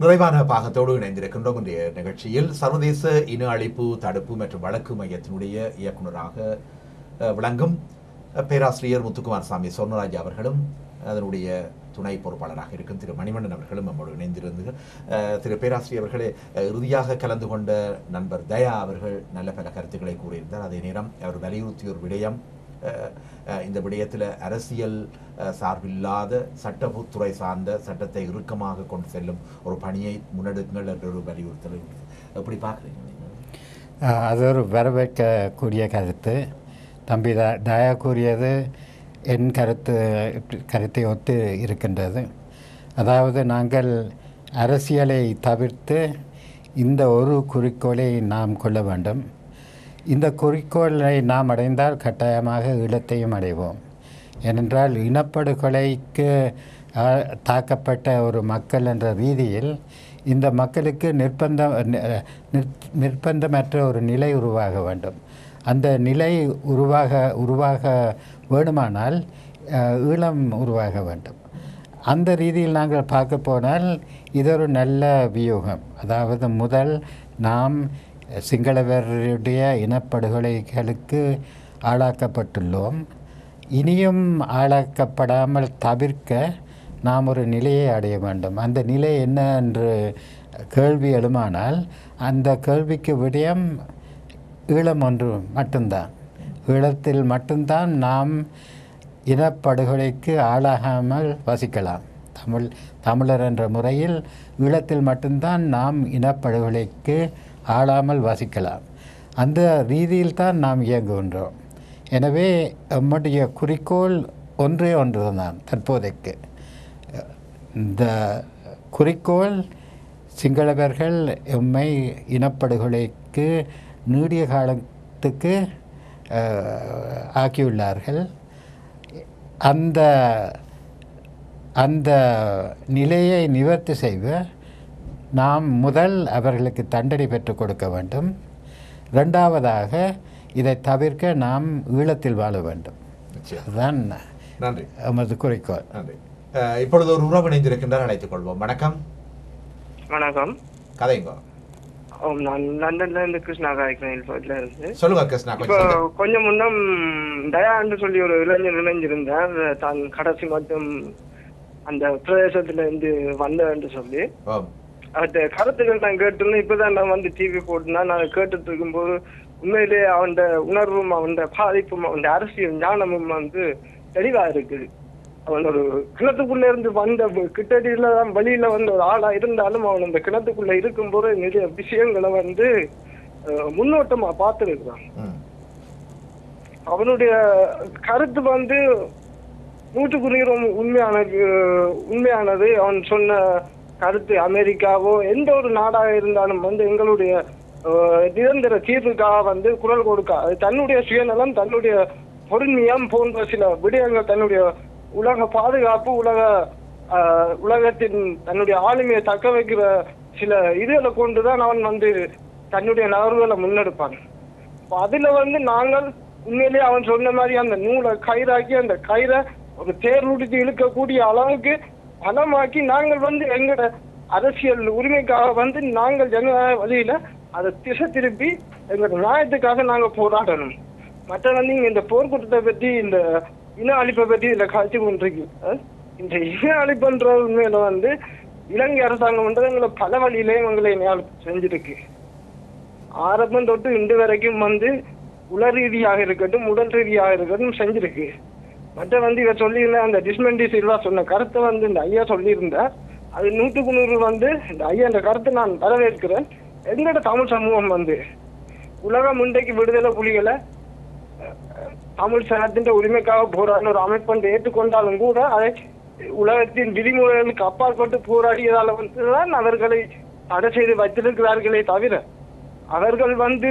நிறைவான பாகத்தோடு இணைந்திருக்கின்றோம். இன்றைய நிகழ்ச்சியில் சர்வதேச இன அழிப்பு தடுப்பு மற்றும் வழக்கு மையத்தினுடைய இயக்குநராக விளங்கும் பேராசிரியர் முத்துக்குமார் சாமி சொர்ணராஜ் அவர்களும் அதனுடைய துணை பொறுப்பாளராக இருக்கும் திரு மணிவண்ணன் அவர்களும் நம்மோடு இணைந்திருந்தது. திரு பேராசிரியர் அவர்களே, இறுதியாக கலந்து கொண்ட நண்பர் தயா அவர்கள் நல்ல பல கருத்துக்களை கூறியிருந்தார். அதே நேரம் அவர் வலியுறுத்திய ஒரு விடயம், இந்த விடயத்தில் அரசியல் சார்பில்லாத சட்டத்துறை சார்ந்த சட்டத்தை இறுக்கமாக கொண்டு செல்லும் ஒரு பணியை முன்னெடுங்கள் என்ற ஒரு வலியுறுத்தல் எப்படி பார்க்குறீங்க? அது ஒரு வரவேற்கக்கூடிய கருத்து. தம்பி தயா கூறியது என் கருத்தை ஒத்து இருக்கின்றது. அதாவது நாங்கள் அரசியலை தவிர்த்து இந்த ஒரு குறிக்கோளை நாம் கொள்ள வேண்டும். இந்த குறிக்கோளை நாம் அடைந்தால் கட்டாயமாக ஈழத்தையும் அடைவோம். ஏனென்றால் இனப்படுகொலைக்கு தாக்கப்பட்ட ஒரு மக்கள் என்ற ரீதியில் இந்த மக்களுக்கு நிர்பந்தமற்ற ஒரு நிலை உருவாக வேண்டும். அந்த நிலை உருவாக வேண்டுமானால் ஈழம் உருவாக வேண்டும். அந்த ரீதியில் நாங்கள் பார்க்க போனால் இது ஒரு நல்ல வியூகம். அதாவது முதல் நாம் சிங்களவருடைய இனப்படுகொலைகளுக்கு ஆளாக்கப்பட்டுள்ளோம். இனியும் ஆளாக்கப்படாமல் தவிர்க்க நாம் ஒரு நிலையை அடைய வேண்டும். அந்த நிலை என்ன என்று கேள்வி எழுமானால் அந்த கேள்விக்கு விடயம் ஈழம் ஒன்று மட்டும்தான். ஈழத்தில் மட்டும்தான் நாம் இனப்படுகொலைக்கு ஆளாகாமல் வசிக்கலாம். தமிழர் என்ற முறையில் ஈழத்தில் மட்டும்தான் நாம் இனப்படுகொலைக்கு ஆளாமல் வசிக்கலாம். அந்த ரீதியில் தான் நாம் இயங்குகின்றோம். எனவே நம்முடைய குறிக்கோள் ஒன்றே ஒன்றுதான் தற்போதைக்கு. இந்த குறிக்கோள் சிங்களவர்கள் எம்மை இனப்படுகொலைக்கு நீடிய காலத்துக்கு ஆக்கியுள்ளார்கள். அந்த நிலையை நிவர்த்தி செய்ய நாம் முதல் அவர்களுக்கு தண்டனை பெற்றுக் கொடுக்க வேண்டும். இரண்டாவதாக இதை தவிர்க்க நாம் ஈழத்தில் வாழ வேண்டும். அதுதான் நமது குறிக்கோள். இப்பொழுது ஒரு உறவு இணைந்திருக்கின்றார், அழைத்துக் கொள்வோம். வணக்கம். வணக்கம். கதைங்க. நான் லண்டன்ல இருந்து கிருஷ்ணா இருந்து. சொல்லுங்க கிருஷ்ணா. இப்போ கொஞ்சம் முன்னம் தயான்னு சொல்லி ஒரு இளைஞர் இணைஞ்சிருந்தார். தான் கடைசி மட்டும் அந்த பிரதேசத்துல இருந்து வந்தேன்னு சொல்லி அந்த கருத்துக்கள் நான் கேட்டுருந்தேன். இப்பதான் நான் வந்து டிவி போட்டுனா நான் கேட்டுட்டு இருக்கும்போது உண்மையிலே அவன் உணர்வும் அவன் பாதிப்பும் அவன் அரசியல் ஞானமும் வந்து தெளிவா இருக்குது. அவன் ஒரு கிணத்துக்குள்ள இருந்து வந்த கிட்டடியில தான் வழியில வந்த ஒரு ஆளா இருந்தாலும் அவன் அந்த கிணத்துக்குள்ள இருக்கும்போது நிறைய விஷயங்களை வந்து முன்னோட்டமா பார்த்துருக்கிறான். அவனுடைய கருத்து வந்து 100% உண்மையானது. அவன் சொன்ன கருத்து அமெரிக்காவோ எந்த ஒரு நாடாக இருந்தாலும் வந்து எங்களுடைய நிரந்தர தீர்வுக்காக வந்து குரல் கொடுக்காது. தன்னுடைய சுயநலம், தன்னுடைய பொருண்மையம் போன்ற சில விடயங்கள், தன்னுடைய உலக பாதுகாப்பு, உலகத்தின் தன்னுடைய ஆளுமையை தக்க வைக்கிற சில இதுகளை கொண்டுதான் அவன் வந்து தன்னுடைய நகர்வுகளை முன்னெடுப்பான். அதுல வந்து நாங்கள் உண்மையிலேயே அவன் சொன்ன மாதிரி அந்த நூலை கயிறாக்கி அந்த கயிறை ஒரு தேர்வுடுத்தி இழுக்கக்கூடிய அளவுக்கு பலமாக்கி நாங்கள் வந்து எங்களோட அரசியல் உரிமைக்காக வந்து நாங்கள் ஜனநாயக வழியில அதை திசை திருப்பி எங்களோட நியாயத்துக்காக நாங்கள் போராடணும். மற்ற வந்து இங்க இந்த போர்க்குற்றத்தை பற்றி, இந்த இன அழிப்பை பற்றி இதுல காய்ச்சி கொண்டிருக்கு. இந்த இன அழிப்புன்ற உண்மையில வந்து இலங்கை அரசாங்கம் வந்து எங்களை பல வழியிலே எங்களை செஞ்சிருக்கு. ஆரம்பம் தொட்டு இன்று வரைக்கும் வந்து உள ரீதியாக இருக்கட்டும், உடல் ரீதியாக இருக்கட்டும் செஞ்சிருக்கு. மற்ற வந்து இவர் சொல்லியிருந்த அந்த டிஸ்மெண்டி சில்வா சொன்ன கருத்தை வந்து இந்த ஐயா சொல்லியிருந்தார். அது 100க்கு 100 வந்து இந்த ஐயா இந்த கருத்தை நான் வரவேற்கிறேன். எங்களோட தமிழ் சமூகம் வந்து உலகம் இன்றைக்கு விடுதலை புலிகளை தமிழ் சனத்தின் உரிமைக்காக போராடின ஒரு அமைப்பு ஏற்றுக்கொண்டாலும் கூட அதை உலகத்தின் விதிமுறைகளுக்கு அப்பாற்பட்டு போராடியதால வந்துதான் அவர்களை தடை செய்து வைத்திருக்கிறார்களே தவிர அவர்கள் வந்து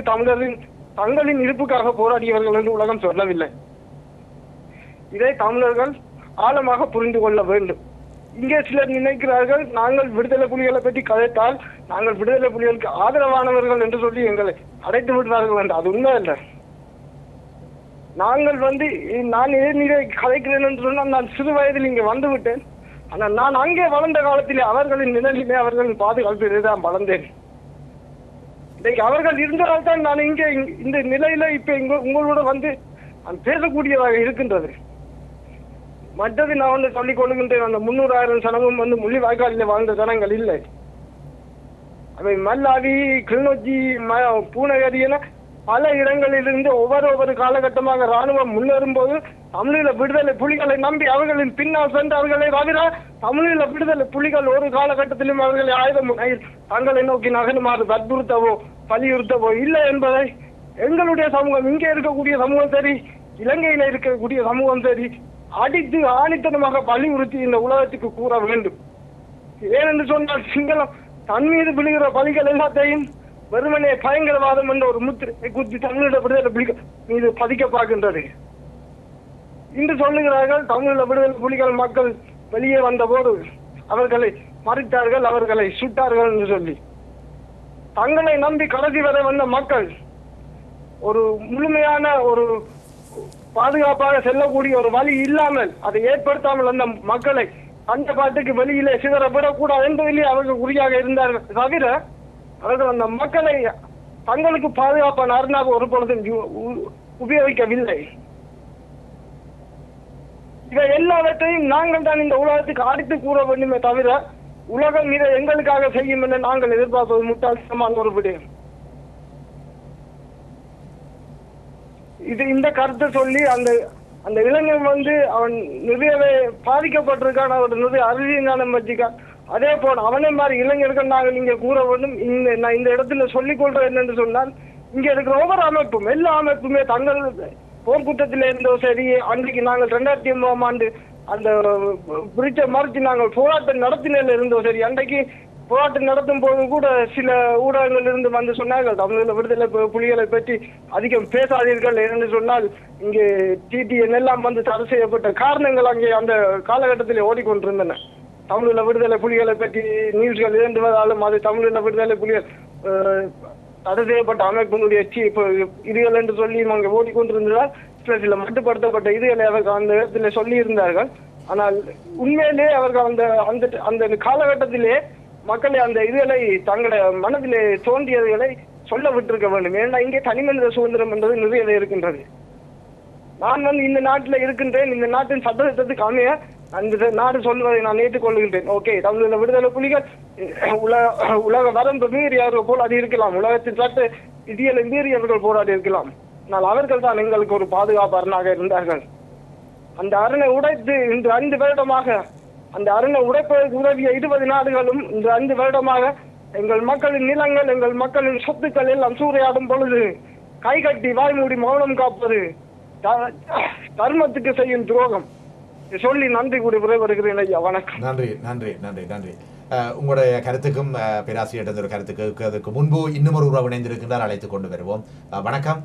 தங்களின் இருப்புக்காக போராடியவர்கள் என்று உலகம் சொல்லவில்லை. இதை தமிழர்கள் ஆழமாக புரிந்து கொள்ள வேண்டும். இங்கே சிலர் நினைக்கிறார்கள் நாங்கள் விடுதலை புலிகளை பற்றி கதைத்தால் நாங்கள் விடுதலை புலிகளுக்கு ஆதரவானவர்கள் என்று சொல்லி எங்களை அடைத்து விடுவார்கள் என்று. அது உண்மை இல்லை. நாங்கள் வந்து நான் எதிர்நீரை கதைக்கிறேன் என்று சொன்னால் நான் சிறு வயதில் இங்கே வந்து விட்டேன். ஆனா நான் அங்கே வளர்ந்த காலத்திலே அவர்களின் நிழலிலே அவர்களின் பாதுகாப்பிலே தான் வளர்ந்தேன். இன்னைக்கு அவர்கள் இருந்ததால் தான் நான் இங்கே இந்த நிலையில இப்ப உங்களோட வந்து பேசக்கூடியதாக இருக்கின்றது. மற்றது நான் வந்து சொல்லிக் கொள்ளுகின்றேன், அந்த 300,000 சனமும் வந்து முள்ளிவாய்க்காலில் வாழ்ந்த ஜனங்கள் இல்லை. அவை மல்லாவி, கிளிநொச்சி, பூனகரி என பல இடங்களிலிருந்து ஒவ்வொரு காலகட்டமாக ராணுவம் முன்னேறும் போது தமிழீழ விடுதலை புலிகளை நம்பி அவர்களின் பின்னால் சென்றவர்களை தவிர தமிழீழ விடுதலை புலிகள் ஒரு காலகட்டத்திலும் அவர்களை ஆயுதம் தங்களை நோக்கி நகருமாறு வற்புறுத்தவோ வலியுறுத்தவோ இல்லை என்பதை எங்களுடைய சமூகம், இங்கே இருக்கக்கூடிய சமூகம் சரி, இலங்கையில இருக்கக்கூடிய சமூகம் சரி, அடித்து ஆணித்தனமாக வலியுறுத்தி இந்த உலகத்துக்கு கூற வேண்டும். ஏனென்று சொன்னால் சிங்களம் தன் மீது விழுகிற பலிகள் எல்லாத்தையும் வெறுமனே பயங்கரவாதம் என்ற ஒரு முத்திரை குத்தி தமிழீழ விடுதலை புலிகள் மீது பதிக்க பார்க்கின்றது. இன்று சொல்லுகிறார்கள் தமிழீழ விடுதலை புலிகள் மக்கள் வெளியே வந்த போது அவர்களை மறித்தார்கள், அவர்களை சுட்டார்கள் என்று சொல்லி. தங்களை நம்பி கடைசி வரை வந்த மக்கள் ஒரு முழுமையான ஒரு பாதுகாப்பாக செல்லக்கூடிய ஒரு வழி இல்லாமல், அதை ஏற்படுத்தாமல் அந்த மக்களை அந்த பாட்டுக்கு வெளியிலே சிதறப்படக்கூடாது என்பதிலே அவர்கள் உறுதியாக இருந்தார்கள். தவிர அவர்கள் அந்த மக்களை தங்களுக்கு பாதுகாப்பான அரணாக ஒரு பொழுதும் உபயோகிக்கவில்லை. இவை எல்லாவற்றையும் நாங்கள் தான் இந்த உலகத்துக்கு அடித்து கூற வேண்டுமே தவிர உலகம் இதை எங்களுக்காக செய்யும் என்று நாங்கள் எதிர்பார்ப்பது முட்டாள்தனமான ஒரு விடயம். இந்த கருத்தை சொல்லி அந்த இளைஞன் வந்து அவன் நிறையவே பாதிக்கப்பட்டிருக்கான், அவன் நிறைய அறிவியல் ஞானம் வச்சிருக்கான். அதே போல அவனே மாதிரி இளைஞர்கள் நாங்கள் இங்கே கூற வேண்டும். நான் இந்த இடத்துல சொல்லிக் கொள்றேன் என்னென்று சொன்னால், இங்க இருக்கிற ஒவ்வொரு அமைப்பும் எல்லா அமைப்புமே தங்கள் போர்க்குற்றத்தில் இருந்தோ சரி, அன்றைக்கு நாங்கள் 2009ஆம் ஆண்டு அந்த பிரிட்ஜை மறுத்து நாங்கள் போராட்டம் நடத்தினில இருந்தோ சரி, அன்றைக்கு போராட்டம் நடத்தும் போது கூட சில ஊடகங்கள் இருந்து வந்து சொன்னார்கள் தமிழீழ விடுதலை புலிகளை பற்றி அதிகம் பேசாதீர்கள் என்று சொன்னால் இங்கே TTN எல்லாம் வந்து தடை செய்யப்பட்ட காரணங்கள் அங்கே அந்த காலகட்டத்தில் ஓடிக்கொண்டிருந்தன. தமிழீழ விடுதலை புலிகளை பற்றி நியூஸ்கள் இழந்துவதாலும் அது தமிழீழ விடுதலை புலிகள் தடை செய்யப்பட்ட அமைப்பினுடைய இதுகள் என்று சொல்லி அங்கே ஓடிக்கொண்டிருந்ததால் சில மட்டுப்படுத்தப்பட்ட இதுகளை அவர்கள் அந்த இடத்துல சொல்லி இருந்தார்கள். ஆனால் உண்மையிலே அவர்கள் அந்த அந்த காலகட்டத்திலே மக்களை அந்த இதுகளை தங்களுடைய மனதிலே தோன்றியதுகளை சொல்ல விட்டிருக்க வேண்டும். ஏன்னா இங்கே தனிமனித சுதந்திரம் என்பது நிறைய இருக்கின்றது. நான் வந்து இந்த நாட்டில் இருக்கின்றேன், இந்த நாட்டின் சட்டத்திட்டத்துக்கு அமைய அந்த நாடு சொல்வதை நான் ஏற்றுக்கொள்கின்றேன். ஓகே, தமிழீழ விடுதலை புலிகள் உலக வரம்பு மீறியவர்கள் போல் அது இருக்கலாம், உலகத்தின் சட்ட விதிகளை மீறியவர்கள் போராடி இருக்கலாம். ஆனால் அவர்கள் தான் எங்களுக்கு ஒரு பாதுகாப்பு அரணாக இருந்தார்கள். அந்த அரணை உடைத்து இன்று 5 வருடமாக அந்த அரணை உடைப்பதற்கு உதவிய 20 நாடுகளும் இந்த 5 வருடமாக எங்கள் மக்களின் நிலங்கள், எங்கள் மக்களின் சொத்துக்கள் எல்லாம் சூறையாடும் பொழுது கை கட்டி வாய்மூடி மௌனம் காப்பது தர்மத்துக்கு செய்யும் துரோகம் சொல்லி நன்றி கூறி விரைவருகிறேன் ஐயா. வணக்கம். நன்றி நன்றி நன்றி நன்றி. உங்களுடைய கருத்துக்கும் பேராசிரியர் ஒரு கருத்துக்கு அதற்கு முன்பு இன்னும் ஒரு உறவு இணைந்திருக்கின்றார், அழைத்துக் கொண்டு வருவோம். வணக்கம்.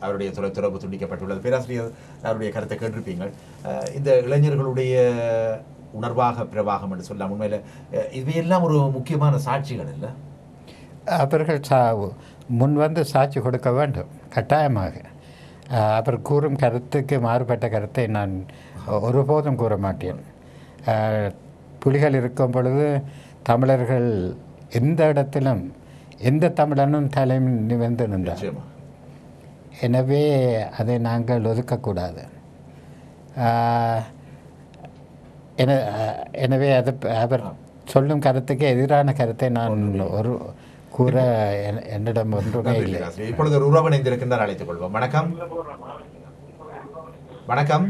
அவருடைய தொடர்பு துண்டிக்கப்பட்டுள்ளது. பேராசிரியர் அவருடைய கருத்தை கேட்டிருப்பீங்கள். இந்த இளைஞர்களுடைய உணர்வாக பிரவாகம் என்று சொல்லலாம். உண்மையில் இவையெல்லாம் ஒரு முக்கியமான சாட்சிகள் இல்லை? அவர்கள் முன் வந்து சாட்சி கொடுக்க வேண்டும் கட்டாயமாக. அவர் கூறும் கருத்துக்கு மாறுபட்ட கருத்தை நான் ஒருபோதும் கூற மாட்டேன். புலிகள் இருக்கும் பொழுது தமிழர்கள் எந்த இடத்திலும் எந்த தமிழனும் தலை நிமிர்ந்து நின்றார். எனவே அதை நாங்கள் ஒதுக்கக்கூடாது. எனவே அது அவர் சொல்லும் கருத்துக்கு எதிரான கருத்தை நான் ஒரு கூற என்னிடம் ஒன்றுமே இல்லை. இப்பொழுது ஒரு உறவு இணைந்திருக்கின்றார், அழைத்துக் கொள்வோம். வணக்கம். வணக்கம்.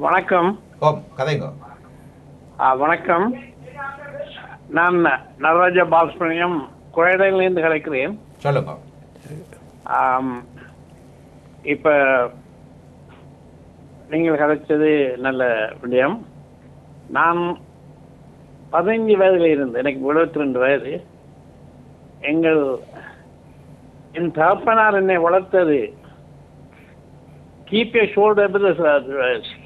வணக்கம். ஓம் கதைங்க. வணக்கம். நான் நடராஜ பாலசுப்ரமணியம் குழந்தைகளிலிருந்து கலைக்கிறேன். சொல்லுங்க. இப்ப நீங்கள் கதைச்சது நல்ல விடயம். நான் 15 வயதுல இருந்து எனக்கு 72 வயது. என் தகப்பனார் என்னை வளர்த்தது keep your shoulder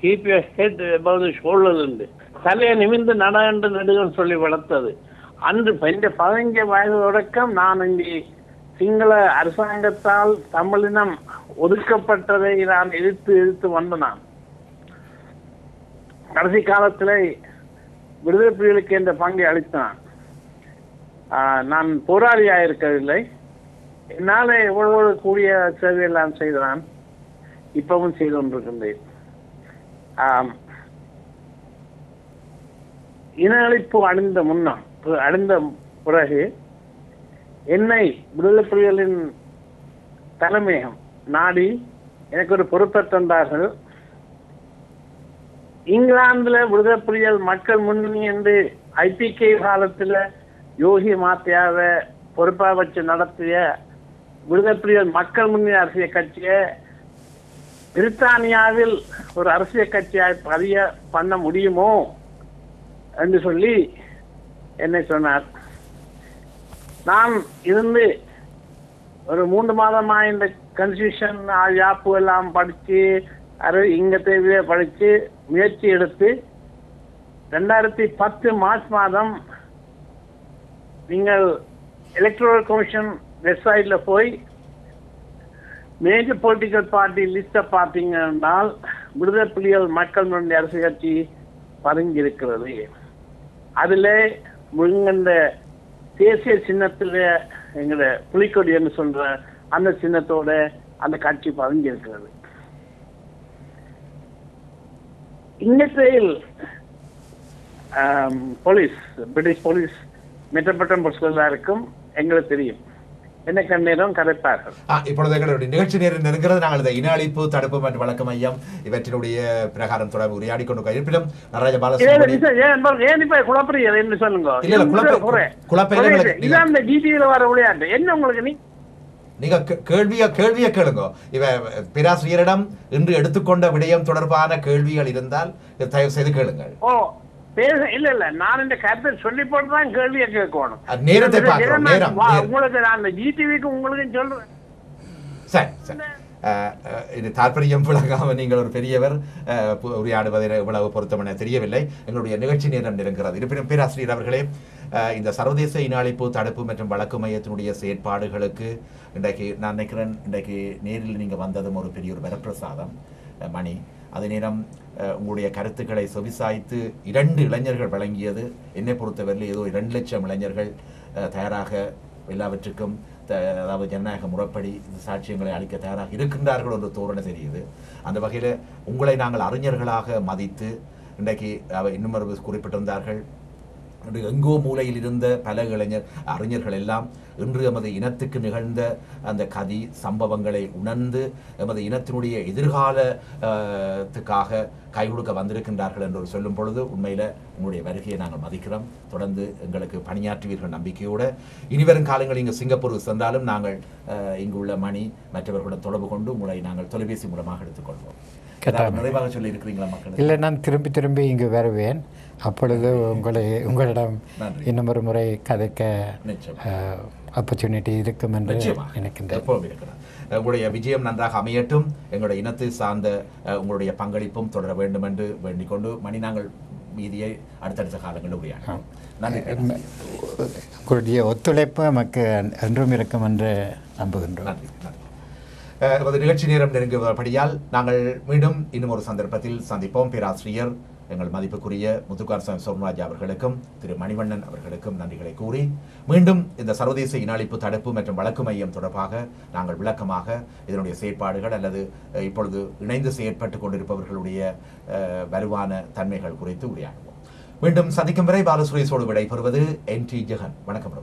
keep your head above the shoulder என்று தலையை நிமிர்ந்து நட என்று நடுகன்னு சொல்லி வளர்த்தது. அன்று 15 வயது தொடக்கம் நான் இங்கே சிங்கள அரசாங்கத்தால் தமிழினம் ஒதுக்கப்பட்டதை நான் எதிர்த்து வந்த நான் கடைசி காலத்தில் விடுதலை புலிகளுக்கு என்ற பங்கை அளித்தான். நான் போராளியாக இருக்கவில்லை. என்னால் எவ்வளவு கூடிய சேவையெல்லாம் செய்தான், இப்பவும் செய்து கொண்டிருக்கின்றேன். இன அழிப்பு அடைந்த பிறகு என்னை விடுதலை புலிகளின் தலைமையகம் நாடி எனக்கு ஒரு பொறுப்பை தந்தார்கள். இங்கிலாந்துல விடுதலை புலிகள் மக்கள் முன்னணி என்று IPK காலத்தில் யோகி மாத்தியாவை பொறுப்பாக வச்சு நடத்திய விடுதலை புலிகள் மக்கள் முன்னணி அரசியல் கட்சியை பிரித்தானியாவில் ஒரு அரசியல் கட்சியாய் பதிய பண்ண முடியுமோ என்று சொல்லி என்னை சொன்னார். நான் இருந்து ஒரு 3 மாதமா இந்த கன்ஸ்டியூஷன் யாப்பு எல்லாம் படிச்சு இங்க தேவையை படிச்சு முயற்சி எடுத்து 2010 மார்ச் மாதம் நீங்கள் எலக்ட்ரல் கமிஷன் வெப்சைட்ல போய் மேஜர் பொலிட்டிக்கல் பார்ட்டி லிஸ்ட பார்த்தீங்கன்னால் விடுதலை புலிகள் மக்கள் முன்னணி அரசியல் கட்சி பதுங்கியிருக்கிறது. அதுல இந்த தேசிய சின்னத்துல எங்களோட புலிக்கொடி என்று சொல்ற அந்த சின்னத்தோட அந்த கட்சி பதுங்கியிருக்கிறது. இங்கிலீஷில் போலீஸ், பிரிட்டிஷ் போலீஸ் மெட்ரோபாலிட்டன் போலீஸ்ல இருக்கும், எங்களுக்கு தெரியும். என்ன கண்ணீரும் கதைப்பார்கள். இப்பொழுது எங்களுடைய நிகழ்ச்சி நேரம் நெருங்கிறது. நாங்கள் இந்த இன அழிப்பு தடுப்பு மற்றும் வழக்கு மையம் இவற்றினுடைய பிரகாரம் தொடர்பு உரையாடி கொண்டு இருப்பினும் நடராஜ பாலசுப்ரமணியம் குழப்பறீங்க என்று சொல்லுங்க. இந்த ஜிடிவில வர விளையாட்டு என்ன உங்களுக்கு? நீங்க கேள்வியை கேளுங்க. இவ பேராசிரியரிடம் இன்று எடுத்துக்கொண்ட விடயம் தொடர்பான கேள்விகள் இருந்தால் தயவு செய்து கேளுங்கள். இல்ல நான் இந்த கருத்தை சொல்லி போட்டுதான் கேள்வியை கேட்கணும். நேரத்தை உங்களுக்கு நான் ஜிடிவிக்கு உங்களுக்கு சொல்றேன். சரி, இது தாற்பயம் விளங்காம நீங்கள் ஒரு பெரியவர் உரையாடுவதை இவ்வளவு பொருத்தமென தெரியவில்லை. எங்களுடைய நிகழ்ச்சி நேரம் நெருங்கிறது. இருப்பினும் பேராசிரியர் அவர்களே, இந்த சர்வதேச இன அழிப்பு தடுப்பு மற்றும் வழக்கு மையத்தினுடைய செயற்பாடுகளுக்கு இன்றைக்கு நான் நினைக்கிறேன், இன்றைக்கு நேரில் நீங்கள் வந்ததும் ஒரு பெரிய ஒரு வரப்பிரசாதம் மணி. அதே நேரம் உங்களுடைய கருத்துக்களை செவிசாய்த்து 2 இளைஞர்கள் வழங்கியது என்னை பொறுத்தவரையில் ஏதோ 2 லட்சம் இளைஞர்கள் தயாராக எல்லாவற்றுக்கும், அதாவது ஜனநாயக முறைப்படி சாட்சியங்களை அளிக்க தயாராக இருக்கின்றார்கள் என்று தோரணை தெரியுது. அந்த வகையில் உங்களை நாங்கள் அறிஞர்களாக மதித்து இன்றைக்கு இன்னும் குறிப்பிட்டிருந்தார்கள், எங்கோ மூலையில் இருந்த பல அறிஞர்கள் எல்லாம் இன்று எமது இனத்துக்கு நிகழ்ந்த அந்த கதி சம்பவங்களை உணர்ந்து எமது இனத்தினுடைய எதிர்காலத்துக்காக கை கொடுக்க வந்திருக்கின்றார்கள் என்று சொல்லும் பொழுது உண்மையில உங்களுடைய வருகையை நாங்கள் மதிக்கிறோம். தொடர்ந்து எங்களுக்கு பணியாற்றுவீர்கள் நம்பிக்கையோடு. இனிவரும் காலங்களில் இங்கு சிங்கப்பூர் சென்றாலும் நாங்கள் இங்குள்ள மணி மற்றவர்களுடன் தொடர்பு கொண்டு உங்களை நாங்கள் தொலைபேசி மூலமாக எடுத்துக்கொள்வோம். நிறைவாக சொல்லி இருக்கிறீங்களா மக்கள்? இல்லை, நான் திரும்பி இங்கு வருவேன். அப்பொழுது உங்களிடம் இன்னும் ஒரு முறை கதைக்க ஆப்பர்ச்சுனிட்டி இருக்கும் என்று நினைக்கின்றேன். உங்களுடைய விஜயம் நன்றாக அமையட்டும். எங்களுடைய இனத்தை சார்ந்த உங்களுடைய பங்களிப்பும் தொடர வேண்டும் என்று வேண்டிக் கொண்டு மணி நாங்கள் மீதியை அடுத்தடுத்த காலங்களில் உரையாடுவோம். நன்றி. உங்களுடைய ஒத்துழைப்பு நமக்கு என்றும் இருக்கும் என்று நம்புகின்றோம். நன்றி. நிகழ்ச்சி நேரம் நெருங்குவபடியால் நாங்கள் மீண்டும் இன்னும் ஒரு சந்தர்ப்பத்தில் சந்திப்போம். பேராசிரியர் எங்கள் மதிப்புக்குரிய முத்துக்குமாரசாமி சோமராஜ் அவர்களுக்கும் திரு மணிவண்ணன் அவர்களுக்கும் நன்றிகளை கூறி மீண்டும் இந்த சர்வதேச இன அழிப்பு தடுப்பு மற்றும் வழக்கு மையம் தொடர்பாக நாங்கள் விளக்கமாக இதனுடைய செயற்பாடுகள் அல்லது இப்பொழுது இணைந்து செயற்பட்டுக் கொண்டிருப்பவர்களுடைய வலுவான தன்மைகள் குறித்து உரையாடுவோம். மீண்டும் சந்திக்கும் வரை பாலசுரேஷோடு விடைபெறுவது NT ஜெகன். வணக்கம்.